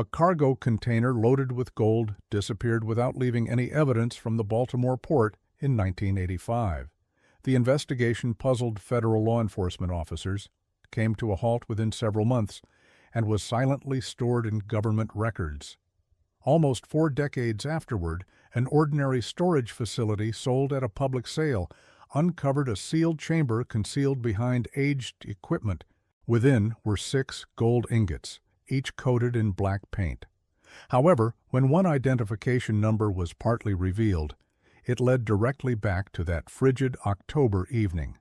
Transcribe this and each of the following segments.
A cargo container loaded with gold disappeared without leaving any evidence from the Baltimore port in 1985. The investigation puzzled federal law enforcement officers, came to a halt within several months, and was silently stored in government records. Almost 4 decades afterward, an ordinary storage facility sold at a public sale uncovered a sealed chamber concealed behind aged equipment. Within were 6 gold ingots, each coated in black paint. However, when one identification number was partly revealed, it led directly back to that frigid October evening.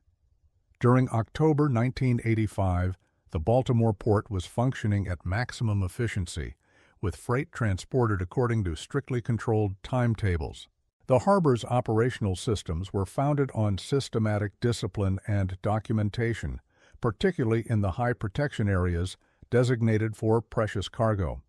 During October 1985, the Baltimore port was functioning at maximum efficiency, with freight transported according to strictly controlled timetables. The harbor's operational systems were founded on systematic discipline and documentation, particularly in the high protection areas designated for precious cargo.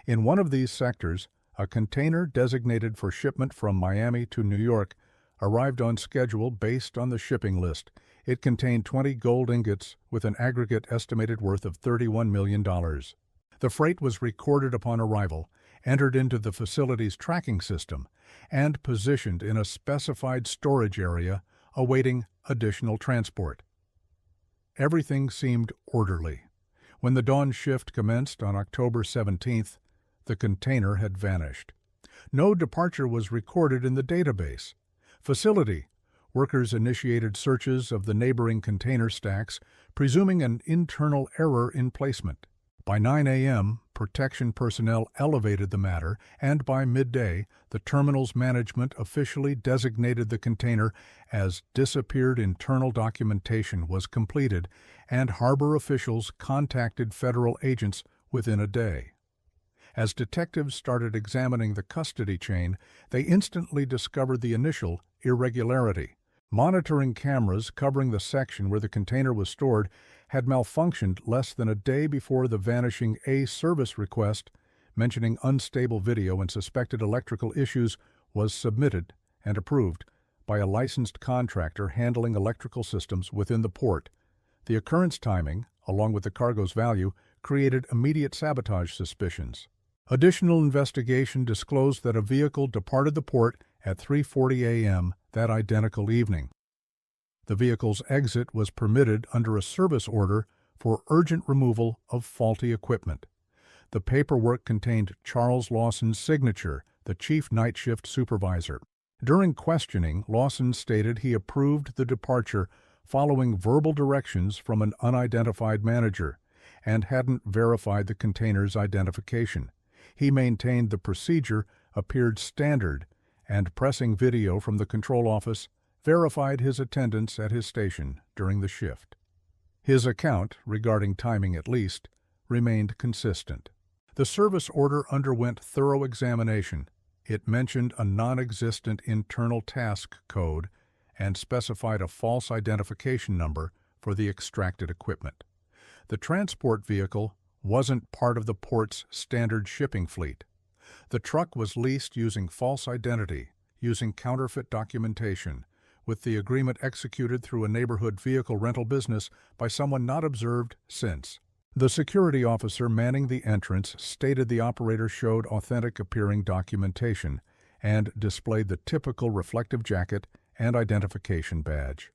In one of these sectors, a container designated for shipment from Miami to New York arrived on schedule based on the shipping list. It contained 20 gold ingots with an aggregate estimated worth of $31 million. The freight was recorded upon arrival, entered into the facility's tracking system, and positioned in a specified storage area awaiting additional transport. Everything seemed orderly. When the dawn shift commenced on October 17th, the container had vanished. No departure was recorded in the database. Facility workers initiated searches of the neighboring container stacks, presuming an internal error in placement. By 9 a.m., protection personnel elevated the matter, and by midday, the terminal's management officially designated the container as disappeared. Internal documentation was completed, and harbor officials contacted federal agents within a day. As detectives started examining the custody chain, they instantly discovered the initial irregularity. Monitoring cameras covering the section where the container was stored had malfunctioned less than a day before the vanishing service request, mentioning unstable video and suspected electrical issues, was submitted and approved by a licensed contractor handling electrical systems within the port. The occurrence timing, along with the cargo's value, created immediate sabotage suspicions. Additional investigation disclosed that a vehicle departed the port at 3:40 a.m. that identical evening. The vehicle's exit was permitted under a service order for urgent removal of faulty equipment. The paperwork contained Charles Lawson's signature, the chief night shift supervisor. During questioning, Lawson stated he approved the departure following verbal directions from an unidentified manager and hadn't verified the container's identification. He maintained the procedure appeared standard, and pressing video from the control office verified his attendance at his station during the shift. His account, regarding timing at least, remained consistent. The service order underwent thorough examination. It mentioned a non-existent internal task code and specified a false identification number for the extracted equipment. The transport vehicle wasn't part of the port's standard shipping fleet. The truck was leased using false identity, using counterfeit documentation, with the agreement executed through a neighborhood vehicle rental business by someone not observed since. The security officer manning the entrance stated the operator showed authentic-appearing documentation and displayed the typical reflective jacket and identification badge.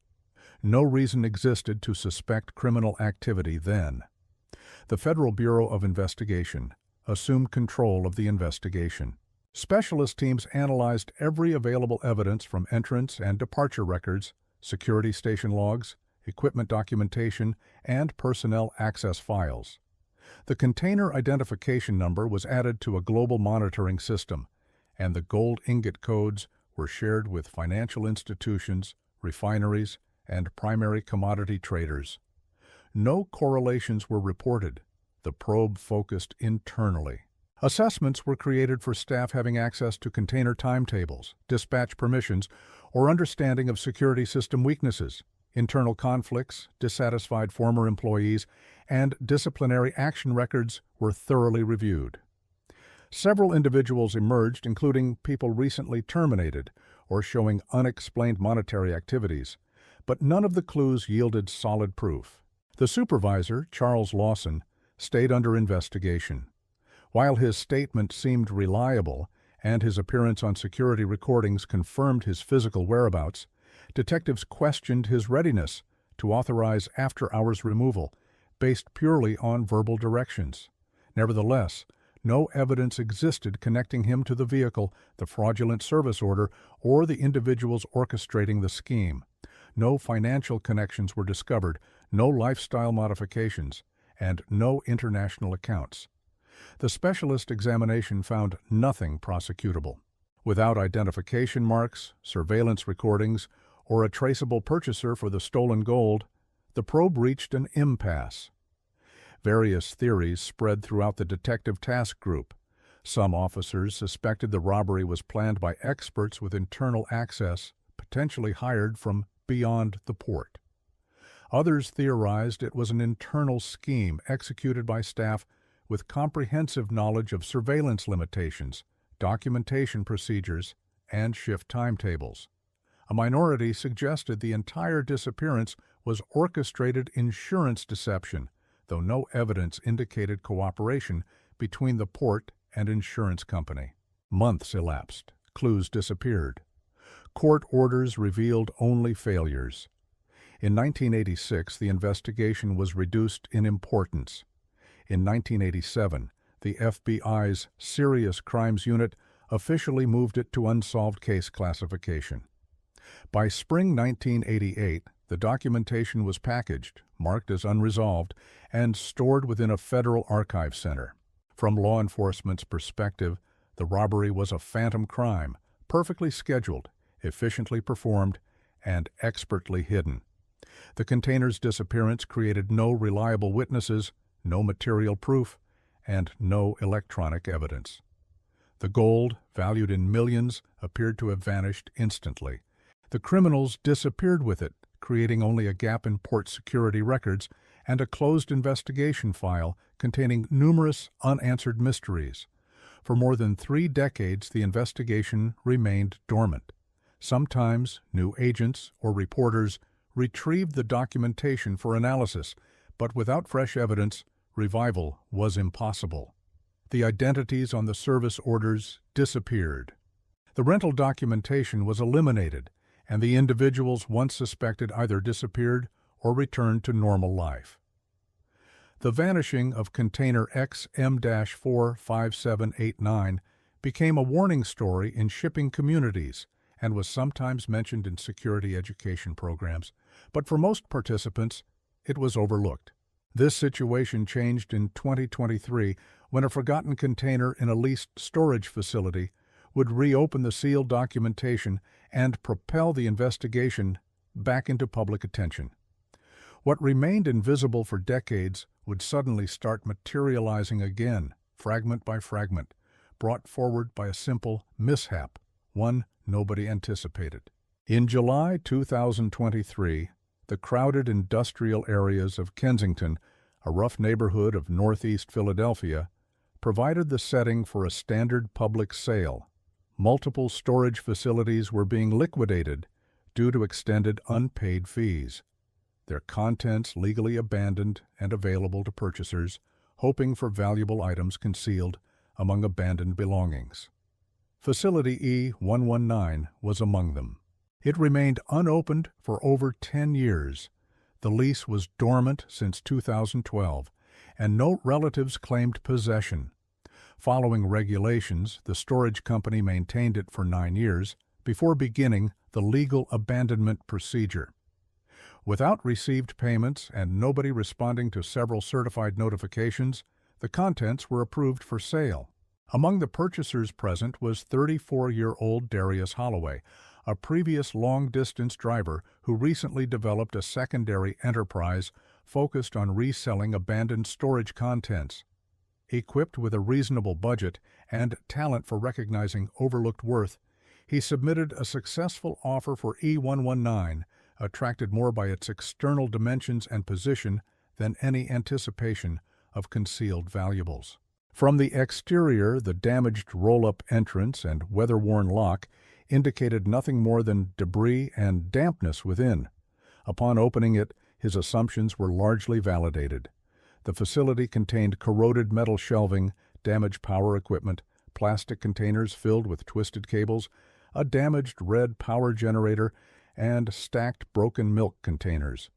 No reason existed to suspect criminal activity then. The Federal Bureau of Investigation assumed control of the investigation. Specialist teams analyzed every available evidence from entrance and departure records, security station logs, equipment documentation, and personnel access files. The container identification number was added to a global monitoring system, and the gold ingot codes were shared with financial institutions, refineries, and primary commodity traders. No correlations were reported. The probe focused internally. Assessments were created for staff having access to container timetables, dispatch permissions, or understanding of security system weaknesses. Internal conflicts, dissatisfied former employees, and disciplinary action records were thoroughly reviewed. Several individuals emerged, including people recently terminated or showing unexplained monetary activities, but none of the clues yielded solid proof. The supervisor, Charles Lawson, stayed under investigation. While his statement seemed reliable and his appearance on security recordings confirmed his physical whereabouts, detectives questioned his readiness to authorize after-hours removal based purely on verbal directions. Nevertheless, no evidence existed connecting him to the vehicle, the fraudulent service order, or the individuals orchestrating the scheme. No financial connections were discovered, no lifestyle modifications, and no international accounts. The specialist examination found nothing prosecutable. Without identification marks, surveillance recordings, or a traceable purchaser for the stolen gold, the probe reached an impasse. Various theories spread throughout the detective task group. Some officers suspected the robbery was planned by experts with internal access, potentially hired from beyond the port. Others theorized it was an internal scheme executed by staff with comprehensive knowledge of surveillance limitations, documentation procedures, and shift timetables. A minority suggested the entire disappearance was orchestrated insurance deception, though no evidence indicated cooperation between the port and insurance company. Months elapsed. Clues disappeared. Court orders revealed only failures. In 1986, the investigation was reduced in importance. In 1987, the FBI's Serious Crimes Unit officially moved it to unsolved case classification. By spring 1988, the documentation was packaged, marked as unresolved, and stored within a federal archive center. From law enforcement's perspective, the robbery was a phantom crime, perfectly scheduled, efficiently performed, and expertly hidden. The container's disappearance created no reliable witnesses, no material proof, and no electronic evidence. The gold, valued in millions, appeared to have vanished instantly. The criminals disappeared with it, creating only a gap in port security records and a closed investigation file containing numerous unanswered mysteries. For more than 3 decades, the investigation remained dormant. Sometimes new agents or reporters retrieved the documentation for analysis, but without fresh evidence, revival was impossible. The identities on the service orders disappeared. The rental documentation was eliminated, and the individuals once suspected either disappeared or returned to normal life. The vanishing of container XM-45789 became a warning story in shipping communities and was sometimes mentioned in security education programs, but for most participants, it was overlooked. This situation changed in 2023 when a forgotten container in a leased storage facility would reopen the sealed documentation and propel the investigation back into public attention. What remained invisible for decades would suddenly start materializing again, fragment by fragment, brought forward by a simple mishap, one nobody anticipated. In July 2023, the crowded industrial areas of Kensington, a rough neighborhood of northeast Philadelphia, provided the setting for a standard public sale. Multiple storage facilities were being liquidated due to extended unpaid fees, their contents legally abandoned and available to purchasers, hoping for valuable items concealed among abandoned belongings. Facility E119 was among them. It remained unopened for over 10 years. The lease was dormant since 2012, and no relatives claimed possession. Following regulations, the storage company maintained it for 9 years before beginning the legal abandonment procedure. Without received payments and nobody responding to several certified notifications, the contents were approved for sale. Among the purchasers present was 34-year-old Darius Holloway, a previous long-distance driver who recently developed a secondary enterprise focused on reselling abandoned storage contents. Equipped with a reasonable budget and talent for recognizing overlooked worth, he submitted a successful offer for E119, attracted more by its external dimensions and position than any anticipation of concealed valuables. From the exterior, the damaged roll-up entrance and weather-worn lock indicated nothing more than debris and dampness within. Upon opening it, his assumptions were largely validated. The facility contained corroded metal shelving, damaged power equipment, plastic containers filled with twisted cables, a damaged red power generator, and stacked broken milk containers.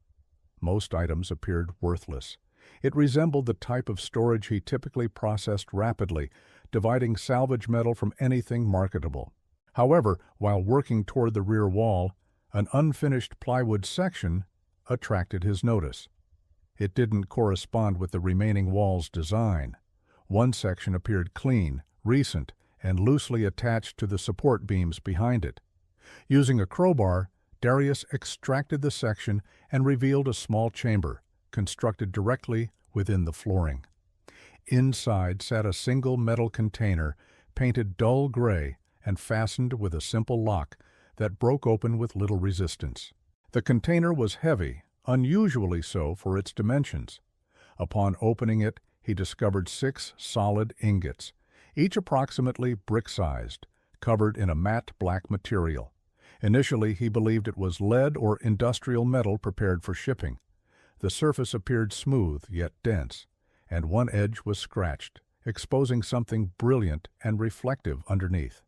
Most items appeared worthless. It resembled the type of storage he typically processed rapidly, dividing salvage metal from anything marketable. However, while working toward the rear wall, an unfinished plywood section attracted his notice. It didn't correspond with the remaining wall's design. One section appeared clean, recent, and loosely attached to the support beams behind it. Using a crowbar, Darius extracted the section and revealed a small chamber, constructed directly within the flooring. Inside sat a single metal container, painted dull gray and fastened with a simple lock that broke open with little resistance. The container was heavy, unusually so for its dimensions. Upon opening it, he discovered 6 solid ingots, each approximately brick-sized, covered in a matte black material. Initially, he believed it was lead or industrial metal prepared for shipping. The surface appeared smooth yet dense, and one edge was scratched, exposing something brilliant and reflective underneath.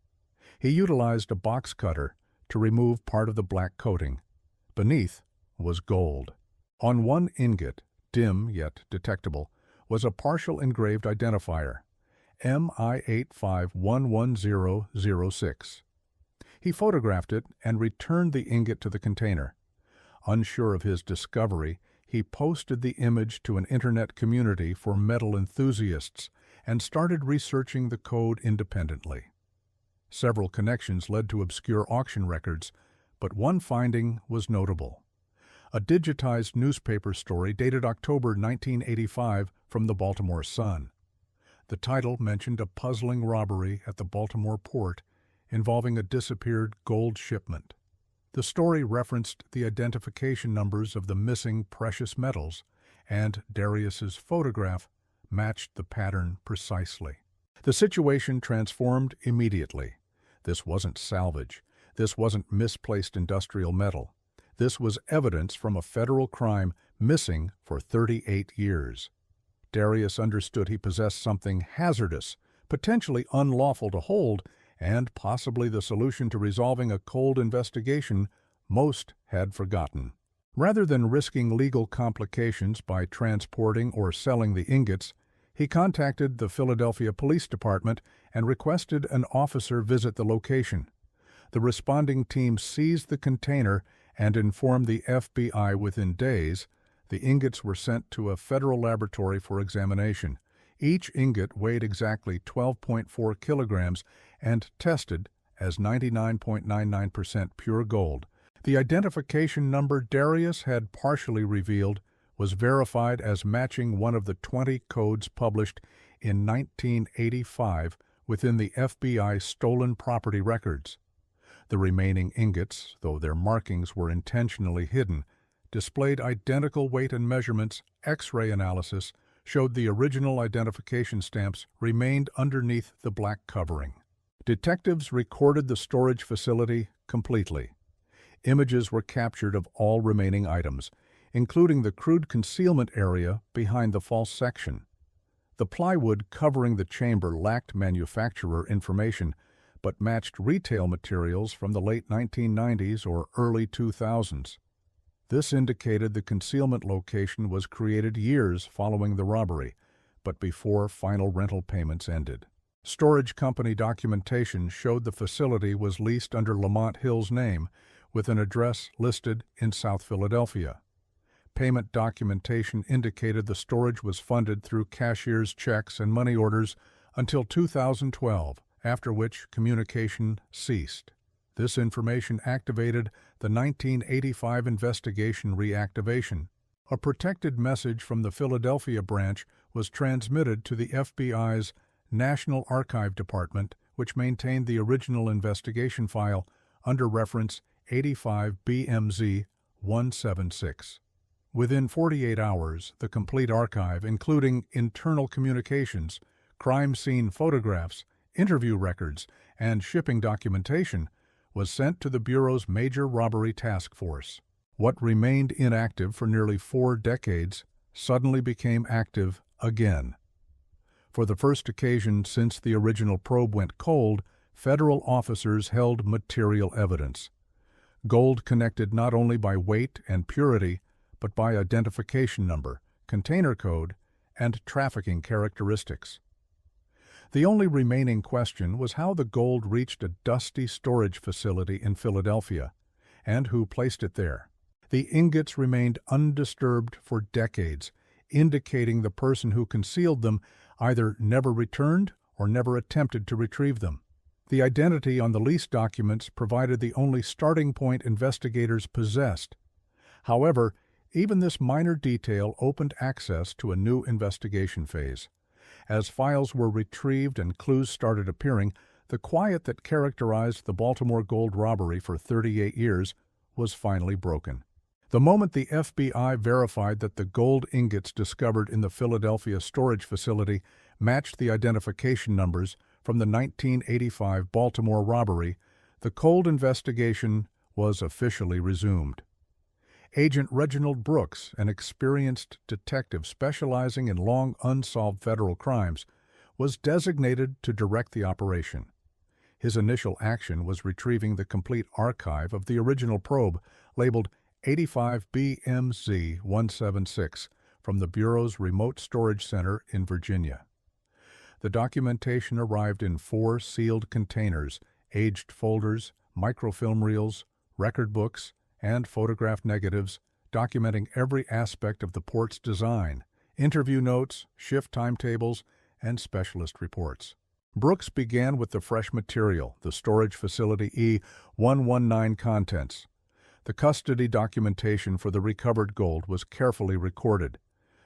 He utilized a box cutter to remove part of the black coating. Beneath was gold. On one ingot, dim yet detectable, was a partial engraved identifier, MI85110006. He photographed it and returned the ingot to the container. Unsure of his discovery, he posted the image to an internet community for metal enthusiasts and started researching the code independently. Several connections led to obscure auction records, but one finding was notable. A digitized newspaper story dated October 1985 from the Baltimore Sun. The title mentioned a puzzling robbery at the Baltimore port involving a disappeared gold shipment. The story referenced the identification numbers of the missing precious metals, and Darius's photograph matched the pattern precisely. The situation transformed immediately. This wasn't salvage. This wasn't misplaced industrial metal. This was evidence from a federal crime missing for 38 years. Darius understood he possessed something hazardous, potentially unlawful to hold, and possibly the solution to resolving a cold investigation most had forgotten. Rather than risking legal complications by transporting or selling the ingots, he contacted the Philadelphia Police Department and requested an officer visit the location. The responding team seized the container and informed the FBI within days. The ingots were sent to a federal laboratory for examination. Each ingot weighed exactly 12.4 kilograms and tested as 99.99% pure gold. The identification number Darius had partially revealed was verified as matching one of the 20 codes published in 1985 within the FBI stolen property records. The remaining ingots, though their markings were intentionally hidden, displayed identical weight and measurements. X-ray analysis showed the original identification stamps remained underneath the black covering. Detectives recorded the storage facility completely. Images were captured of all remaining items, including the crude concealment area behind the false section. The plywood covering the chamber lacked manufacturer information, but matched retail materials from the late 1990s or early 2000s. This indicated the concealment location was created years following the robbery, but before final rental payments ended. Storage company documentation showed the facility was leased under Lamont Hill's name, with an address listed in South Philadelphia. Payment documentation indicated the storage was funded through cashier's checks and money orders until 2012, after which communication ceased. This information activated the 1985 investigation reactivation. A protected message from the Philadelphia branch was transmitted to the FBI's National Archive Department, which maintained the original investigation file under reference 85 BMZ 176. Within 48 hours, the complete archive, including internal communications, crime scene photographs, interview records, and shipping documentation, was sent to the Bureau's Major Robbery Task Force. What remained inactive for nearly 4 decades suddenly became active again. For the first occasion since the original probe went cold, federal officers held material evidence. Gold connected not only by weight and purity, but by identification number, container code, and trafficking characteristics. The only remaining question was how the gold reached a dusty storage facility in Philadelphia, and who placed it there. The ingots remained undisturbed for decades, indicating the person who concealed them either never returned or never attempted to retrieve them. The identity on the lease documents provided the only starting point investigators possessed. However, even this minor detail opened access to a new investigation phase. As files were retrieved and clues started appearing, the quiet that characterized the Baltimore gold robbery for 38 years was finally broken. The moment the FBI verified that the gold ingots discovered in the Philadelphia storage facility matched the identification numbers from the 1985 Baltimore robbery, the cold investigation was officially resumed. Agent Reginald Brooks, an experienced detective specializing in long unsolved federal crimes, was designated to direct the operation. His initial action was retrieving the complete archive of the original probe, labeled 85BMZ176, from the Bureau's remote storage center in Virginia. The documentation arrived in 4 sealed containers, aged folders, microfilm reels, record books, and photograph negatives documenting every aspect of the port's design, interview notes, shift timetables, and specialist reports. Brooks began with the fresh material, the storage facility E119 contents. The custody documentation for the recovered gold was carefully recorded.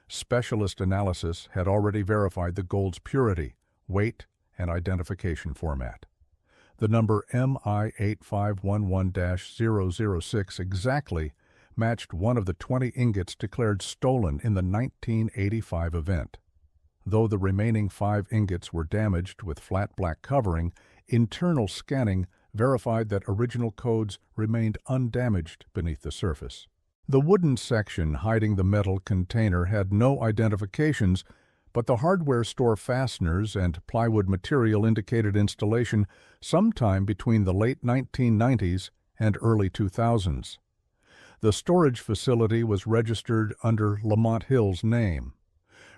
Specialist analysis had already verified the gold's purity, weight, and identification format. The number MI8511-006 exactly matched one of the 20 ingots declared stolen in the 1985 event. Though the remaining 5 ingots were damaged with flat black covering, internal scanning verified that original codes remained undamaged beneath the surface. The wooden section hiding the metal container had no identifications, but the hardware store fasteners and plywood material indicated installation sometime between the late 1990s and early 2000s. The storage facility was registered under Lamont Hill's name.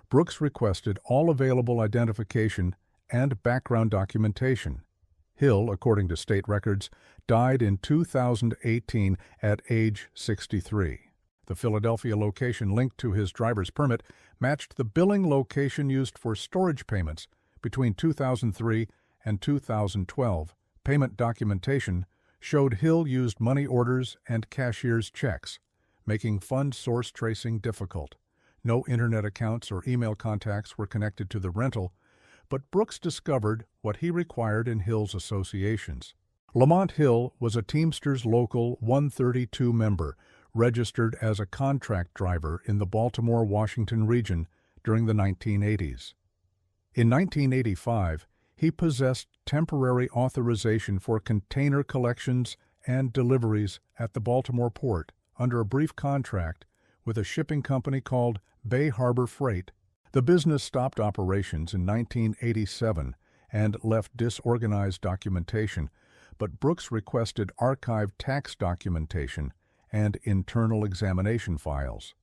Brooks requested all available identification and background documentation. Hill, according to state records, died in 2018 at age 63. The Philadelphia location linked to his driver's permit matched the billing location used for storage payments between 2003 and 2012. Payment documentation showed Hill used money orders and cashier's checks, making fund source tracing difficult. No internet accounts or email contacts were connected to the rental, but Brooks discovered what he required in Hill's associations. Lamont Hill was a Teamsters Local 132 member, registered as a contract driver in the Baltimore-Washington region during the 1980s. In 1985, he possessed temporary authorization for container collections and deliveries at the Baltimore port under a brief contract with a shipping company called Bay Harbor Freight. The business stopped operations in 1987 and left disorganized documentation, but Brooks requested archived tax documentation and internal examination files.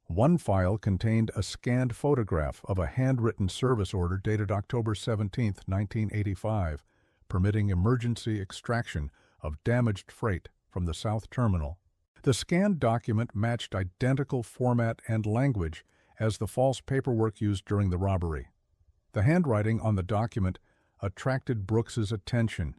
One file contained a scanned photograph of a handwritten service order dated October 17, 1985, permitting emergency extraction of damaged freight from the South Terminal. The scanned document matched identical format and language as the false paperwork used during the robbery. The handwriting on the document attracted Brooks's attention.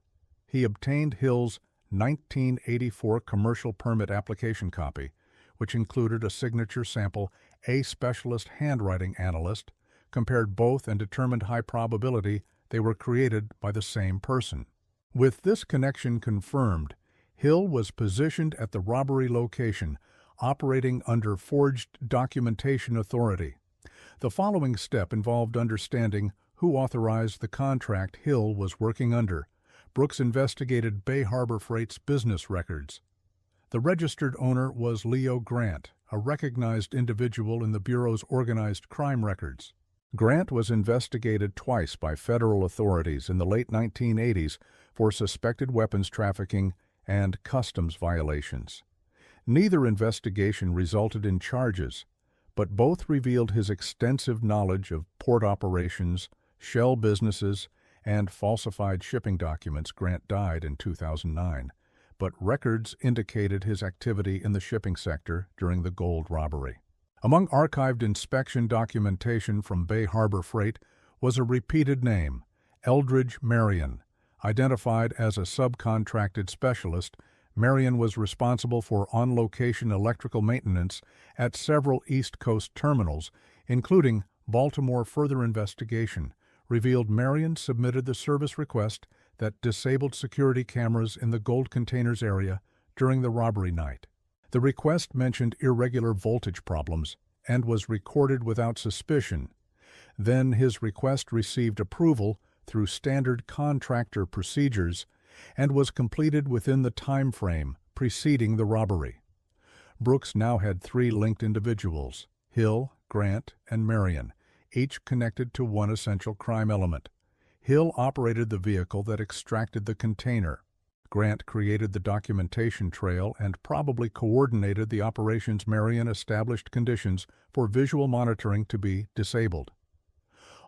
He obtained Hill's 1984 commercial permit application copy, which included a signature sample. A specialist handwriting analyst compared both and determined high probability they were created by the same person. With this connection confirmed, Hill was positioned at the robbery location, operating under forged documentation authority. The following step involved understanding who authorized the contract Hill was working under. Brooks investigated Bay Harbor Freight's business records. The registered owner was Leo Grant, a recognized individual in the Bureau's organized crime records. Grant was investigated twice by federal authorities in the late 1980s for suspected weapons trafficking and customs violations. Neither investigation resulted in charges, but both revealed his extensive knowledge of port operations, shell businesses, and falsified shipping documents. Grant died in 2009, but records indicated his activity in the shipping sector during the gold robbery. Among archived inspection documentation from Bay Harbor Freight was a repeated name, Eldridge Marion. Identified as a subcontracted specialist, Marion was responsible for on-location electrical maintenance at several East Coast terminals, including Baltimore. Further investigation revealed Marion submitted the service request that disabled security cameras in the gold containers area during the robbery night. The request mentioned irregular voltage problems and was recorded without suspicion. Then his request received approval through standard contractor procedures and was completed within the time frame preceding the robbery. Brooks now had 3 linked individuals, Hill, Grant, and Marion, each connected to one essential crime element. Hill operated the vehicle that extracted the container. Grant created the documentation trail and probably coordinated the operations. Marion established conditions for visual monitoring to be disabled.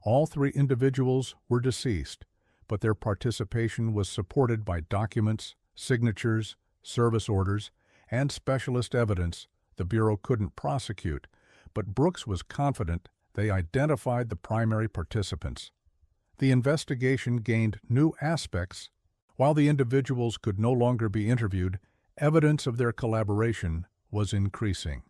All 3 individuals were deceased, but their participation was supported by documents, signatures, service orders, and specialist evidence the Bureau couldn't prosecute, but Brooks was confident they identified the primary participants. The investigation gained new aspects. While the individuals could no longer be interviewed, evidence of their collaboration was increasing.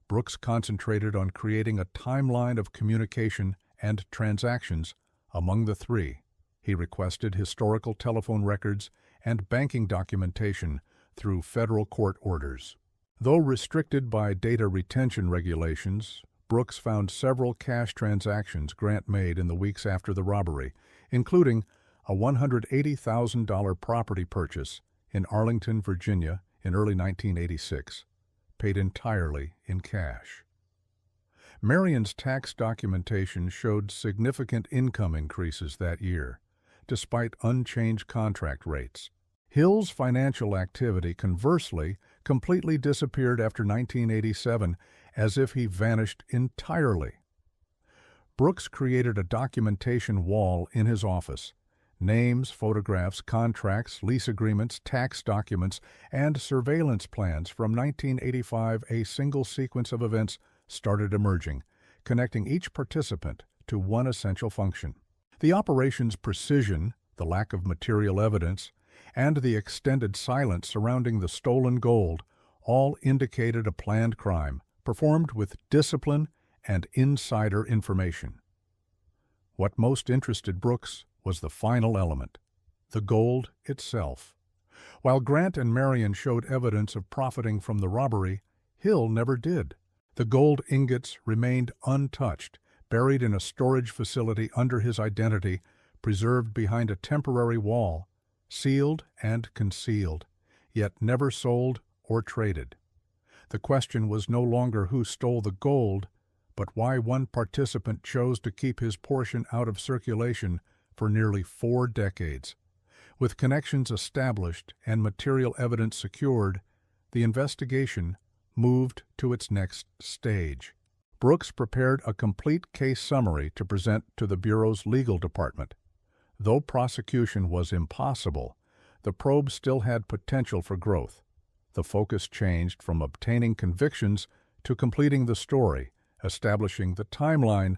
Brooks concentrated on creating a timeline of communication and transactions among the 3. He requested historical telephone records and banking documentation through federal court orders. Though restricted by data retention regulations, Brooks found several cash transactions Grant made in the weeks after the robbery, including a $180,000 property purchase in Arlington, Virginia in early 1986, paid entirely in cash. Marion's tax documentation showed significant income increases that year, despite unchanged contract rates. Hill's financial activity, conversely, completely disappeared after 1987, as if he vanished entirely. Brooks created a documentation wall in his office. Names, photographs, contracts, lease agreements, tax documents, and surveillance plans from 1985. A single sequence of events started emerging, connecting each participant to one essential function. The operation's precision, the lack of material evidence, and the extended silence surrounding the stolen gold all indicated a planned crime, performed with discipline and insider information. What most interested Brooks was the final element, the gold itself. While Grant and Marion showed evidence of profiting from the robbery, Hill never did. The gold ingots remained untouched, buried in a storage facility under his identity, preserved behind a temporary wall, sealed and concealed, yet never sold or traded. The question was no longer who stole the gold, but why one participant chose to keep his portion out of circulation for nearly 4 decades. With connections established and material evidence secured, the investigation moved to its next stage. Brooks prepared a complete case summary to present to the Bureau's legal department. Though prosecution was impossible, the probe still had potential for growth. The focus changed from obtaining convictions to completing the story, establishing the timeline,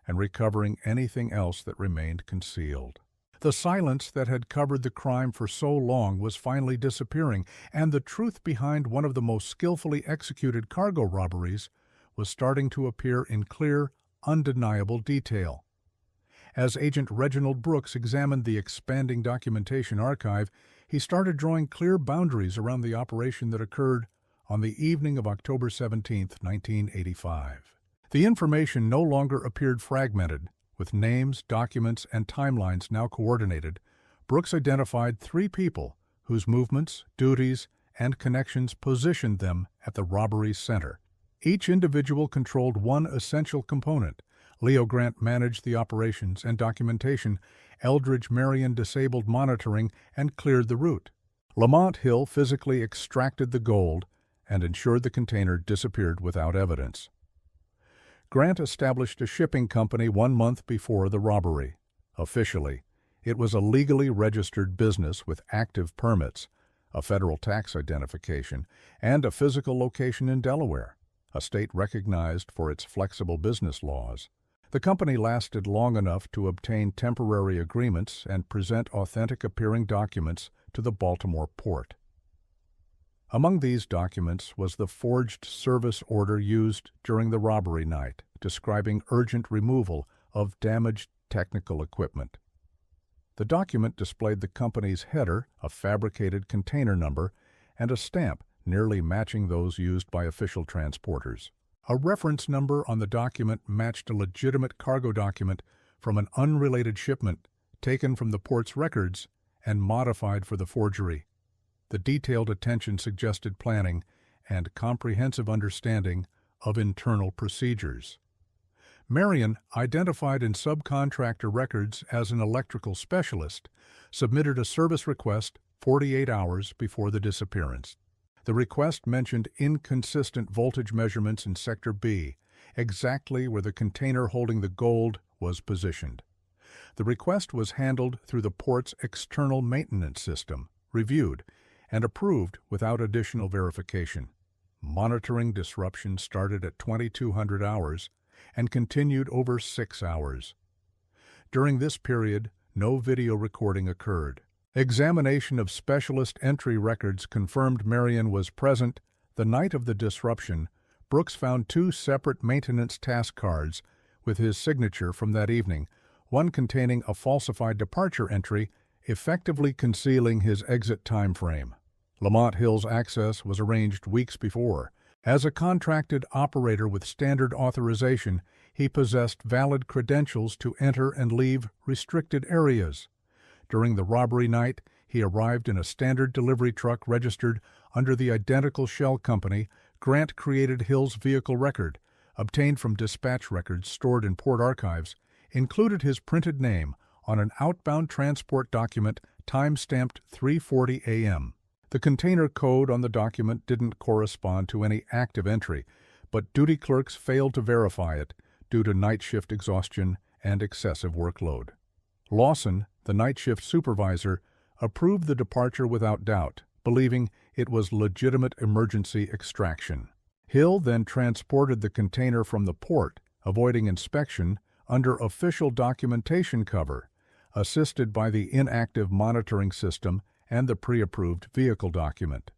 and recovering anything else that remained concealed. The silence that had covered the crime for so long was finally disappearing, and the truth behind one of the most skillfully executed cargo robberies was starting to appear in clear, undeniable detail. As Agent Reginald Brooks examined the expanding documentation archive, he started drawing clear boundaries around the operation that occurred on the evening of October 17, 1985. The information no longer appeared fragmented. With names, documents, and timelines now coordinated, Brooks identified 3 people whose movements, duties, and connections positioned them at the robbery's center. Each individual controlled one essential component, Leo Grant managed the operations and documentation. Eldridge Marion disabled monitoring and cleared the route. Lamont Hill physically extracted the gold and ensured the container disappeared without evidence. Grant established a shipping company 1 month before the robbery. Officially, it was a legally registered business with active permits, a federal tax identification, and a physical location in Delaware, a state recognized for its flexible business laws. The company lasted long enough to obtain temporary agreements and present authentic-appearing documents to the Baltimore port. Among these documents was the forged service order used during the robbery night, describing urgent removal of damaged technical equipment. The document displayed the company's header, a fabricated container number, and a stamp nearly matching those used by official transporters. A reference number on the document matched a legitimate cargo document from an unrelated shipment taken from the port's records and modified for the forgery. The detailed attention suggested planning and comprehensive understanding of internal procedures. Marion, identified in subcontractor records as an electrical specialist, submitted a service request 48 hours before the disappearance. The request mentioned inconsistent voltage measurements in Sector B, exactly where the container holding the gold was positioned. The request was handled through the port's external maintenance system, reviewed, and approved without additional verification. Monitoring disruption started at 2200 hours and continued over 6 hours. During this period, no video recording occurred. Examination of specialist entry records confirmed Marion was present. The night of the disruption, Brooks found 2 separate maintenance task cards with his signature from that evening, one containing a falsified departure entry, effectively concealing his exit time frame. Lamont Hill's access was arranged weeks before. As a contracted operator with standard authorization, he possessed valid credentials to enter and leave restricted areas. During the robbery night, he arrived in a standard delivery truck registered under the identical shell company. Grant created Hill's vehicle record, obtained from dispatch records stored in port archives, included his printed name on an outbound transport document time-stamped 3:40 a.m. The container code on the document didn't correspond to any active entry, but duty clerks failed to verify it due to night shift exhaustion and excessive workload. Lawson, the night shift supervisor, approved the departure without doubt, believing it was legitimate emergency extraction. Hill then transported the container from the port, avoiding inspection, under official documentation cover, assisted by the inactive monitoring system and the pre-approved vehicle document.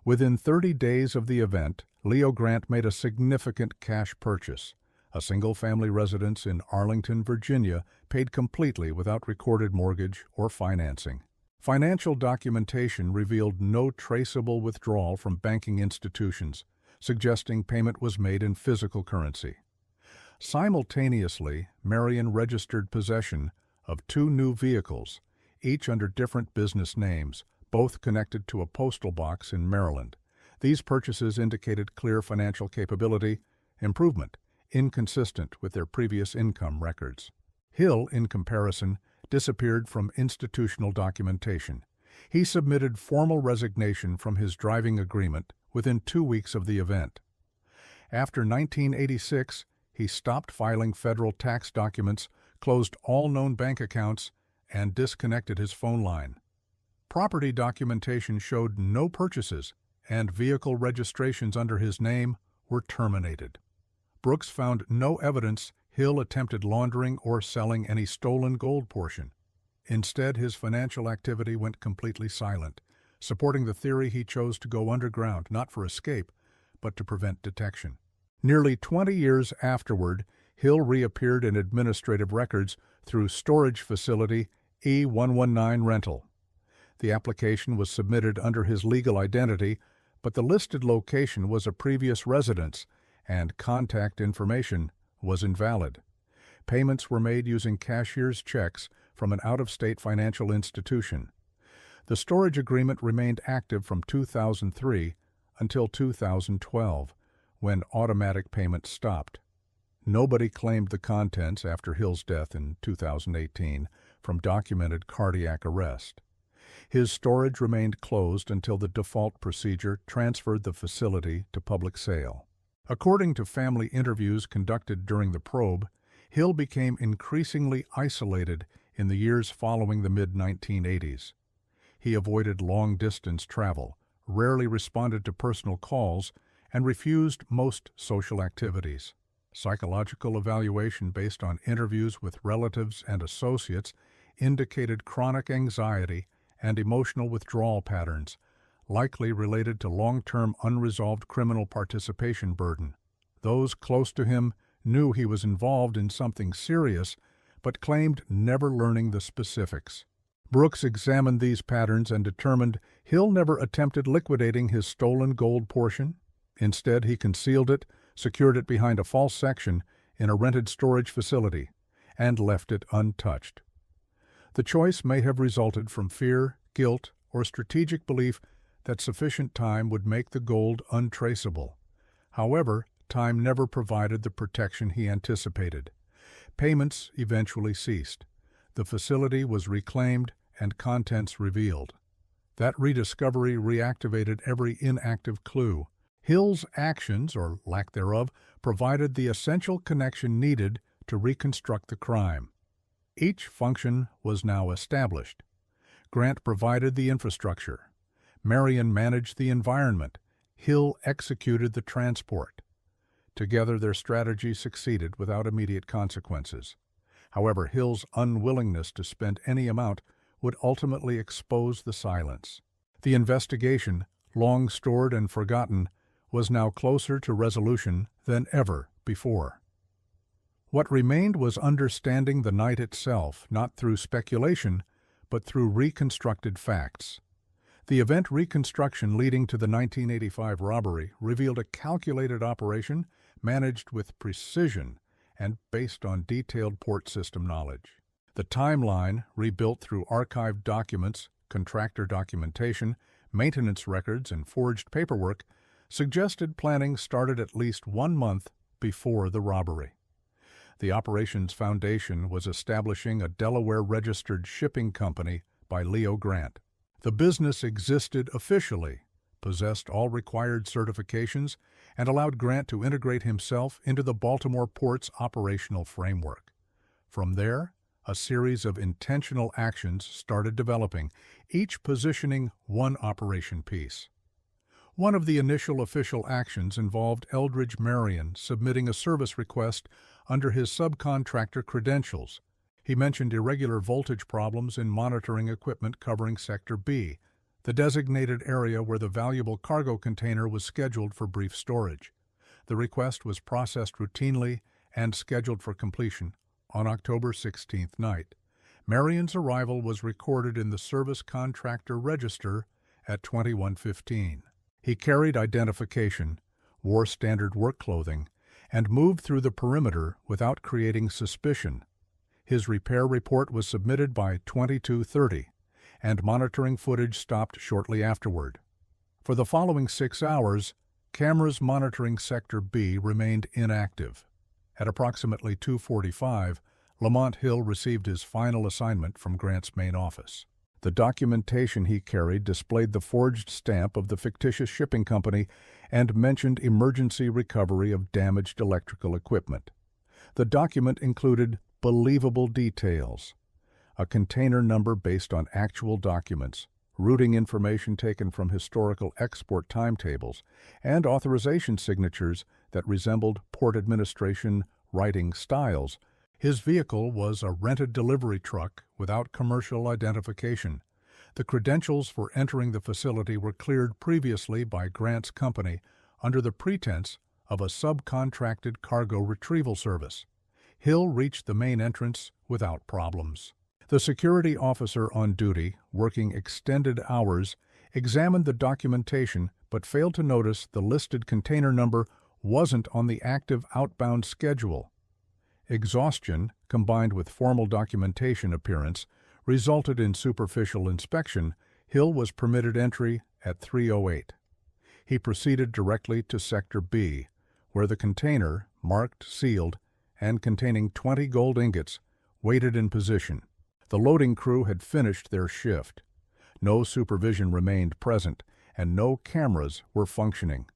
Within 30 days of the event, Leo Grant made a significant cash purchase. A single-family residence in Arlington, Virginia, paid completely without recorded mortgage or financing. Financial documentation revealed no traceable withdrawal from banking institutions, suggesting payment was made in physical currency. Simultaneously, Marion registered possession of 2 new vehicles, each under different business names, both connected to a postal box in Maryland. These purchases indicated clear financial capability, improvement, inconsistent with their previous income records. Hill, in comparison, disappeared from institutional documentation. He submitted formal resignation from his driving agreement within 2 weeks of the event. After 1986, he stopped filing federal tax documents, closed all known bank accounts, and disconnected his phone line. Property documentation showed no purchases, and vehicle registrations under his name were terminated. Brooks found no evidence Hill attempted laundering or selling any stolen gold portion. Instead, his financial activity went completely silent, supporting the theory he chose to go underground not for escape, but to prevent detection. Nearly 20 years afterward, Hill reappeared in administrative records through storage facility E119 Rental. The application was submitted under his legal identity, but the listed location was a previous residence, and contact information was invalid. Payments were made using cashier's checks from an out-of-state financial institution. The storage agreement remained active from 2003 until 2012, when automatic payments stopped. Nobody claimed the contents after Hill's death in 2018 from documented cardiac arrest. His storage remained closed until the default procedure transferred the facility to public sale. According to family interviews conducted during the probe, Hill became increasingly isolated in the years following the mid-1980s. He avoided long-distance travel, rarely responded to personal calls, and refused most social activities. Psychological evaluation based on interviews with relatives and associates indicated chronic anxiety and emotional withdrawal patterns, likely related to long-term unresolved criminal participation burden. Those close to him knew he was involved in something serious, but claimed never learning the specifics. Brooks examined these patterns and determined Hill never attempted liquidating his stolen gold portion. Instead, he concealed it, secured it behind a false section in a rented storage facility, and left it untouched. The choice may have resulted from fear, guilt, or strategic belief that sufficient time would make the gold untraceable. However, time never provided the protection he anticipated. Payments eventually ceased. The facility was reclaimed and contents revealed. That rediscovery reactivated every inactive clue. Hill's actions, or lack thereof, provided the essential connection needed to reconstruct the crime. Each function was now established. Grant provided the infrastructure. Marion managed the environment. Hill executed the transport. Together, their strategy succeeded without immediate consequences. However, Hill's unwillingness to spend any amount would ultimately expose the silence. The investigation, long stored and forgotten, was now closer to resolution than ever before. What remained was understanding the night itself, not through speculation, but through reconstructed facts. The event reconstruction leading to the 1985 robbery revealed a calculated operation managed with precision and based on detailed port system knowledge. The timeline, rebuilt through archived documents, contractor documentation, maintenance records, and forged paperwork, suggested planning started at least 1 month before the robbery. The operation's foundation was establishing a Delaware-registered shipping company by Leo Grant. The business existed officially, possessed all required certifications, and allowed Grant to integrate himself into the Baltimore Port's operational framework. From there, a series of intentional actions started developing, each positioning one operation piece. One of the initial official actions involved Eldridge Marion submitting a service request under his subcontractor credentials. He mentioned irregular voltage problems in monitoring equipment covering Sector B, the designated area where the valuable cargo container was scheduled for brief storage. The request was processed routinely and scheduled for completion on October 16th night. Marion's arrival was recorded in the service contractor register at 21:15. He carried identification, wore standard work clothing, and moved through the perimeter without creating suspicion. His repair report was submitted by 22:30, and monitoring footage stopped shortly afterward. For the following 6 hours, cameras monitoring Sector B remained inactive. At approximately 2:45, Lamont Hill received his final assignment from Grant's main office. The documentation he carried displayed the forged stamp of the fictitious shipping company and mentioned emergency recovery of damaged electrical equipment. The document included believable details: a container number based on actual documents, routing information taken from historical export timetables, and authorization signatures that resembled Port Administration writing styles. His vehicle was a rented delivery truck without commercial identification. The credentials for entering the facility were cleared previously by Grant's company under the pretense of a subcontracted cargo retrieval service. Hill reached the main entrance without problems. The security officer on duty, working extended hours, examined the documentation but failed to notice the listed container number wasn't on the active outbound schedule. Exhaustion, combined with formal documentation appearance, resulted in superficial inspection. Hill was permitted entry at 3:08. He proceeded directly to Sector B, where the container, marked sealed, and containing 20 gold ingots, waited in position. The loading crew had finished their shift. No supervision remained present, and no cameras were functioning.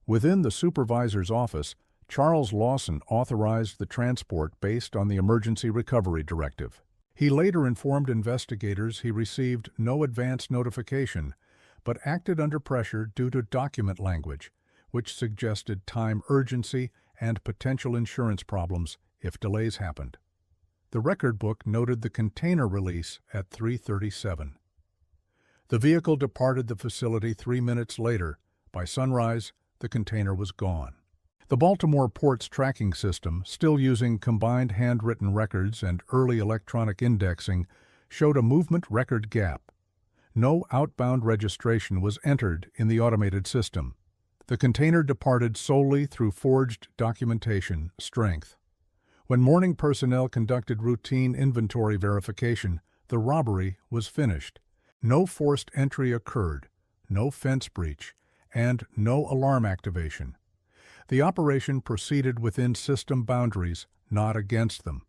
Within the supervisor's office, Charles Lawson authorized the transport based on the Emergency Recovery Directive. He later informed investigators he received no advance notification, but acted under pressure due to document language, which suggested time urgency and potential insurance problems if delays happened. The record book noted the container release at 3:37. The vehicle departed the facility 3 minutes later. By sunrise, the container was gone. The Baltimore Port's tracking system, still using combined handwritten records and early electronic indexing, showed a movement record gap. No outbound registration was entered in the automated system. The container departed solely through forged documentation strength. When morning personnel conducted routine inventory verification, the robbery was finished. No forced entry occurred, no fence breach, and no alarm activation. The operation proceeded within system boundaries, not against them.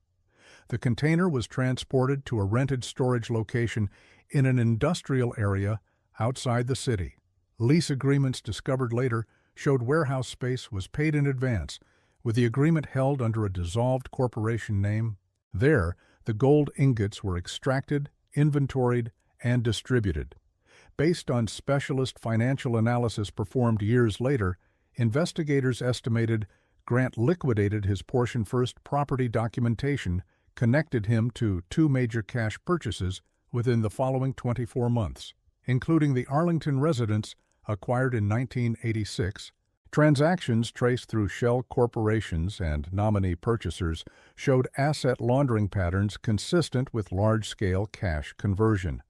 The container was transported to a rented storage location in an industrial area outside the city. Lease agreements discovered later showed warehouse space was paid in advance, with the agreement held under a dissolved corporation name. There, the gold ingots were extracted, inventoried, and distributed. Based on specialist financial analysis performed years later, investigators estimated Grant liquidated his portion first property documentation connected him to 2 major cash purchases within the following 24 months, including the Arlington residence acquired in 1986. Transactions traced through shell corporations and nominee purchasers showed asset laundering patterns consistent with large-scale cash conversion.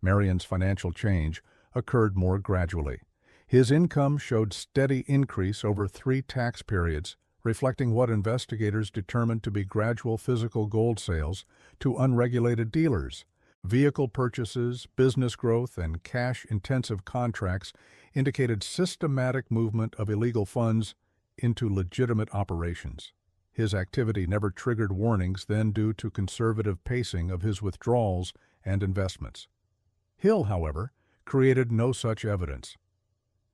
Marion's financial change occurred more gradually. His income showed steady increase over 3 tax periods, reflecting what investigators determined to be gradual physical gold sales to unregulated dealers. Vehicle purchases, business growth, and cash-intensive contracts indicated systematic movement of illegal funds into legitimate operations. His activity never triggered warnings then due to conservative pacing of his withdrawals and investments. Hill, however, created no such evidence.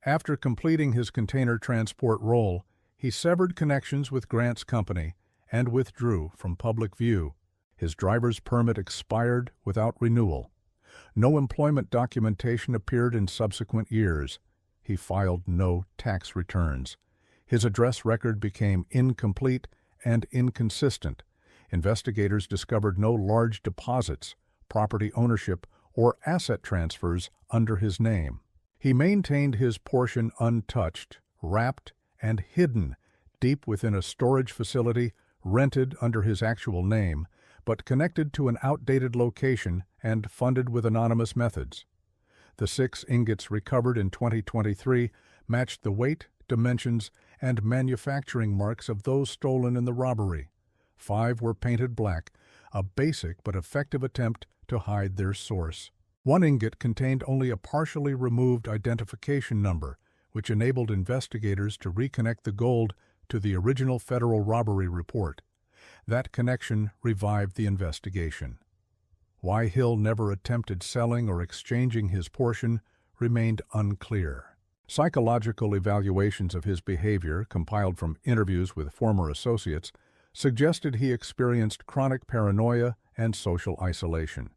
After completing his container transport role, he severed connections with Grant's company and withdrew from public view. His driver's permit expired without renewal. No employment documentation appeared in subsequent years. He filed no tax returns. His address record became incomplete and inconsistent. Investigators discovered no large deposits, property ownership, or asset transfers under his name. He maintained his portion untouched, wrapped, and hidden deep within a storage facility rented under his actual name, but connected to an outdated location and funded with anonymous methods. The 6 ingots recovered in 2023 matched the weight, dimensions, and manufacturing marks of those stolen in the robbery. 5 were painted black, a basic but effective attempt to hide their source. 1 ingot contained only a partially removed identification number, which enabled investigators to reconnect the gold to the original federal robbery report. That connection revived the investigation. Why Hill never attempted selling or exchanging his portion remained unclear. Psychological evaluations of his behavior, compiled from interviews with former associates, suggested he experienced chronic paranoia and social isolation.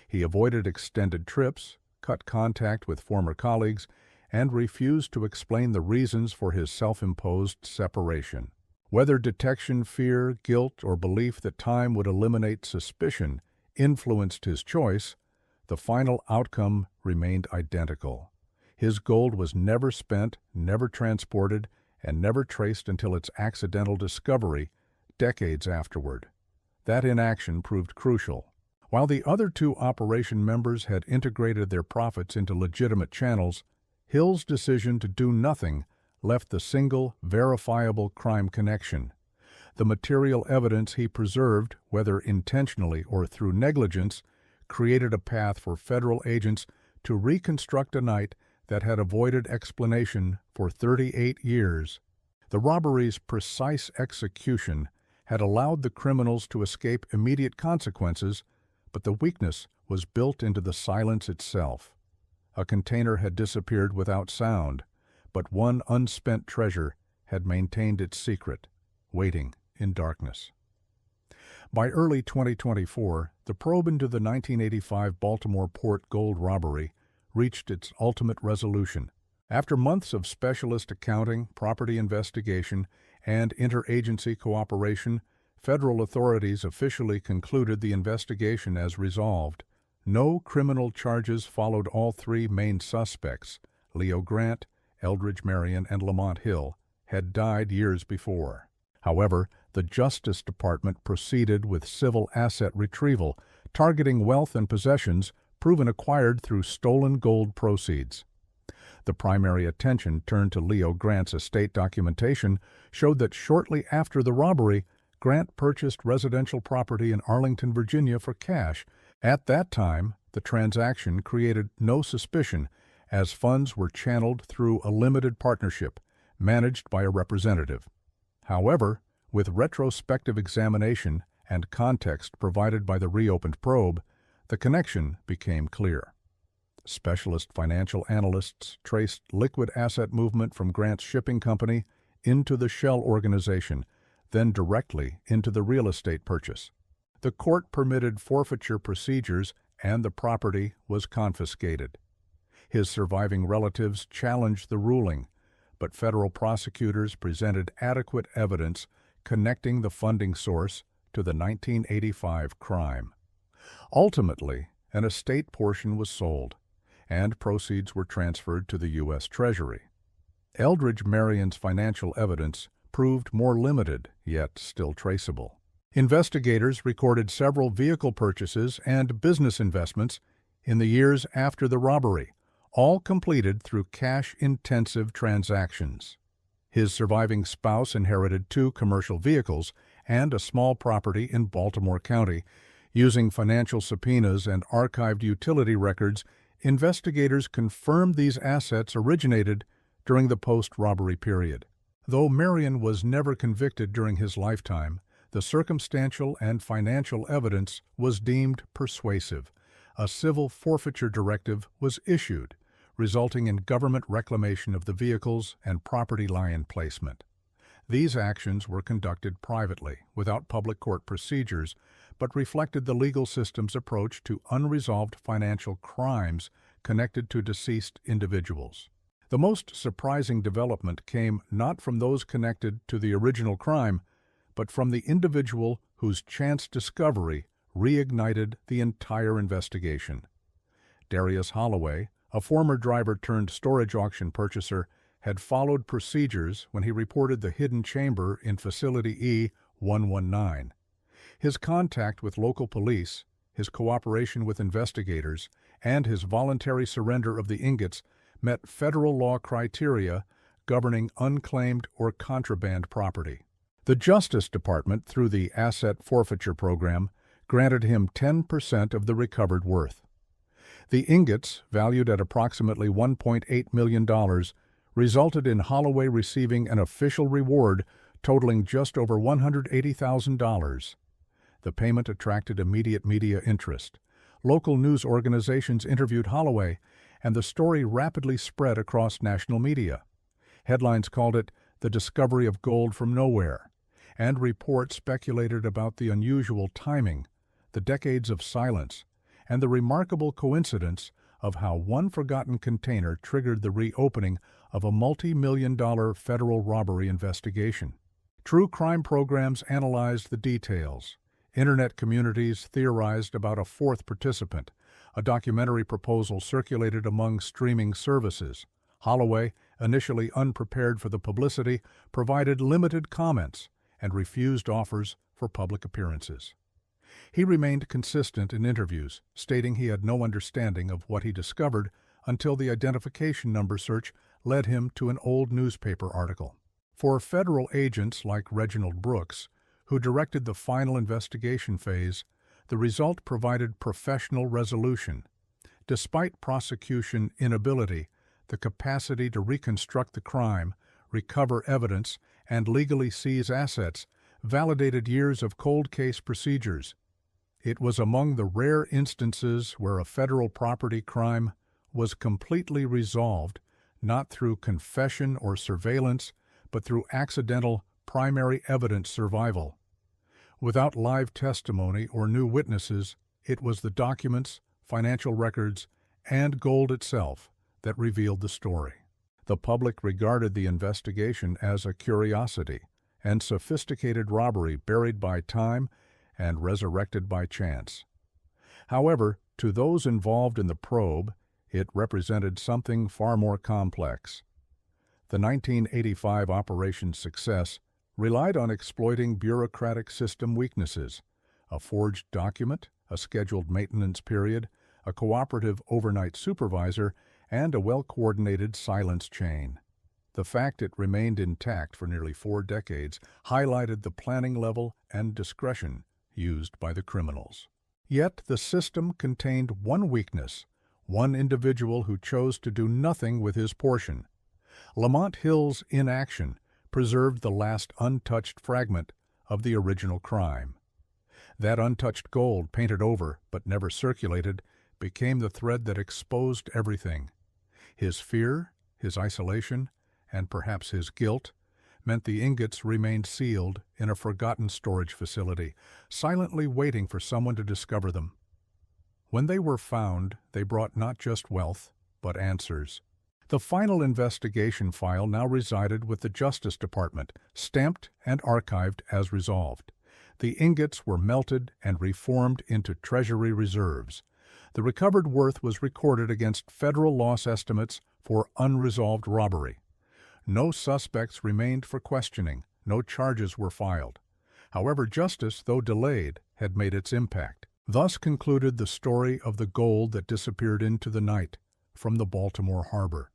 He avoided extended trips, cut contact with former colleagues, and refused to explain the reasons for his self-imposed separation. Whether detection fear, guilt, or belief that time would eliminate suspicion influenced his choice, the final outcome remained identical. His gold was never spent, never transported, and never traced until its accidental discovery decades afterward. That inaction proved crucial. While the other 2 operation members had integrated their profits into legitimate channels, Hill's decision to do nothing left the single, verifiable crime connection. The material evidence he preserved, whether intentionally or through negligence, created a path for federal agents to reconstruct a night that had avoided explanation for 38 years. The robbery's precise execution had allowed the criminals to escape immediate consequences, but the weakness was built into the silence itself. A container had disappeared without sound, but one unspent treasure had maintained its secret, waiting in darkness. By early 2024, the probe into the 1985 Baltimore port gold robbery reached its ultimate resolution. After months of specialist accounting, property investigation, and interagency cooperation, federal authorities officially concluded the investigation as resolved. No criminal charges followed all three main suspects, Leo Grant, Eldridge Marion, and Lamont Hill, had died years before. However, the Justice Department proceeded with civil asset retrieval, targeting wealth and possessions proven acquired through stolen gold proceeds. The primary attention turned to Leo Grant's estate documentation showed that shortly after the robbery, Grant purchased residential property in Arlington, Virginia for cash. At that time, the transaction created no suspicion as funds were channeled through a limited partnership managed by a representative. However, with retrospective examination and context provided by the reopened probe, the connection became clear. Specialist financial analysts traced liquid asset movement from Grant's shipping company into the shell organization, then directly into the real estate purchase. The court permitted forfeiture procedures and the property was confiscated. His surviving relatives challenged the ruling, but federal prosecutors presented adequate evidence connecting the funding source to the 1985 crime. Ultimately, an estate portion was sold, and proceeds were transferred to the U.S. Treasury. Eldridge Marion's financial evidence proved more limited, yet still traceable. Investigators recorded several vehicle purchases and business investments in the years after the robbery, all completed through cash-intensive transactions. His surviving spouse inherited 2 commercial vehicles and a small property in Baltimore County. Using financial subpoenas and archived utility records, investigators confirmed these assets originated during the post-robbery period. Though Marion was never convicted during his lifetime, the circumstantial and financial evidence was deemed persuasive. A civil forfeiture directive was issued, resulting in government reclamation of the vehicles and property line placement. These actions were conducted privately, without public court procedures, but reflected the legal system's approach to unresolved financial crimes connected to deceased individuals. The most surprising development came not from those connected to the original crime, but from the individual whose chance discovery reignited the entire investigation. Darius Holloway, a former driver-turned-storage auction purchaser, had followed procedures when he reported the hidden chamber in Facility E-119. His contact with local police, his cooperation with investigators, and his voluntary surrender of the ingots met federal law criteria governing unclaimed or contraband property. The Justice Department, through the Asset Forfeiture Program, granted him 10% of the recovered worth. The ingots, valued at approximately $1.8 million, resulted in Holloway receiving an official reward totaling just over $180,000. The payment attracted immediate media interest. Local news organizations interviewed Holloway, and the story rapidly spread across national media. Headlines called it the discovery of gold from nowhere, and reports speculated about the unusual timing, the decades of silence, and the remarkable coincidence of how one forgotten container triggered the reopening of a multi-million-dollar federal robbery investigation. True crime programs analyzed the details. Internet communities theorized about a fourth participant. A documentary proposal circulated among streaming services. Holloway, initially unprepared for the publicity, provided limited comments and refused offers for public appearances. He remained consistent in interviews, stating he had no understanding of what he discovered until the identification number search led him to an old newspaper article. For federal agents like Reginald Brooks, who directed the final investigation phase, the result provided professional resolution. Despite prosecution inability, the capacity to reconstruct the crime, recover evidence, and legally seize assets validated years of cold case procedures. It was among the rare instances where a federal property crime was completely resolved, not through confession or surveillance, but through accidental primary evidence survival. Without live testimony or new witnesses, it was the documents, financial records, and gold itself that revealed the story. The public regarded the investigation as a curiosity and sophisticated robbery buried by time and resurrected by chance. However, to those involved in the probe, it represented something far more complex. The 1985 operation's success relied on exploiting bureaucratic system weaknesses: a forged document, a scheduled maintenance period, a cooperative overnight supervisor, and a well-coordinated silence chain. The fact it remained intact for nearly 4 decades highlighted the planning level and discretion used by the criminals. Yet the system contained one weakness, one individual who chose to do nothing with his portion. Lamont Hill's inaction preserved the last untouched fragment of the original crime. That untouched gold, painted over but never circulated, became the thread that exposed everything. His fear, his isolation, and perhaps his guilt meant the ingots remained sealed in a forgotten storage facility, silently waiting for someone to discover them. When they were found, they brought not just wealth, but answers. The final investigation file now resided with the Justice Department, stamped and archived as resolved. The ingots were melted and reformed into Treasury reserves. The recovered worth was recorded against federal loss estimates for unresolved robbery. No suspects remained for questioning, no charges were filed. However, justice, though delayed, had made its impact. Thus concluded the story of the gold that disappeared into the night from the Baltimore harbor.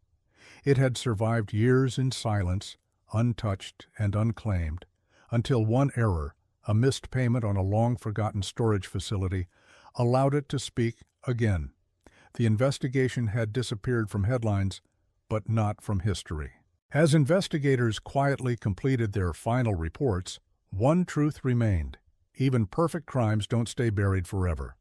It had survived years in silence, untouched and unclaimed, until one error, a missed payment on a long-forgotten storage facility, allowed it to speak again. The investigation had disappeared from headlines, but not from history. As investigators quietly completed their final reports, one truth remained: even perfect crimes don't stay buried forever.